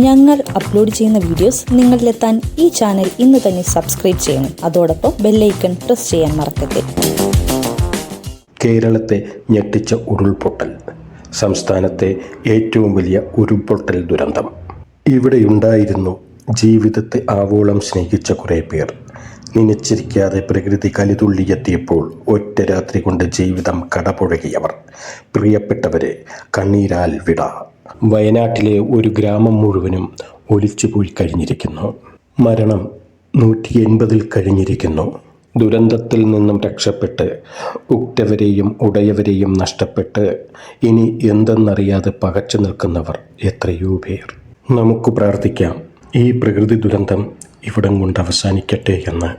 ഞങ്ങൾ അപ്ലോഡ് ചെയ്യുന്ന വീഡിയോസ് നിങ്ങളിലെത്താൻ ഈ ചാനൽ ഇന്ന് തന്നെ സബ്സ്ക്രൈബ് ചെയ്യണം. അതോടൊപ്പം ബെല്ലൈക്കൺ പ്രസ് ചെയ്യാൻ മറക്കരുത്. കേരളത്തെ ഞെട്ടിച്ച ഉരുൾപൊട്ടൽ. സംസ്ഥാനത്തെ ഏറ്റവും വലിയ ഉരുൾപൊട്ടൽ ദുരന്തം. ഇവിടെയുണ്ടായിരുന്നു ജീവിതത്തെ ആവോളം സ്നേഹിച്ച കുറേ പേർ. നനച്ചിരിക്കാതെ പ്രകൃതി കലിതുള്ളിയെത്തിയപ്പോൾ ഒറ്റ രാത്രി കൊണ്ട് ജീവിതം കടപുഴകിയവർ. പ്രിയപ്പെട്ടവരെ കണ്ണീരാൽ വിട. വയനാട്ടിലെ ഒരു ഗ്രാമം മുഴുവനും ഒലിച്ചുപോയി കഴിഞ്ഞിരിക്കുന്നു. മരണം 180 കഴിഞ്ഞിരിക്കുന്നു. ദുരന്തത്തിൽ നിന്നും രക്ഷപ്പെട്ട് ഉറ്റവരെയും ഉടയവരെയും നഷ്ടപ്പെട്ട് ഇനി എന്തെന്നറിയാതെ പകച്ചു നിൽക്കുന്നവർ എത്രയോ പേർ. നമുക്ക് പ്രാർത്ഥിക്കാം, ഈ പ്രകൃതി ദുരന്തം ഇവിടം കൊണ്ട് അവസാനിക്കട്ടെ എന്ന്.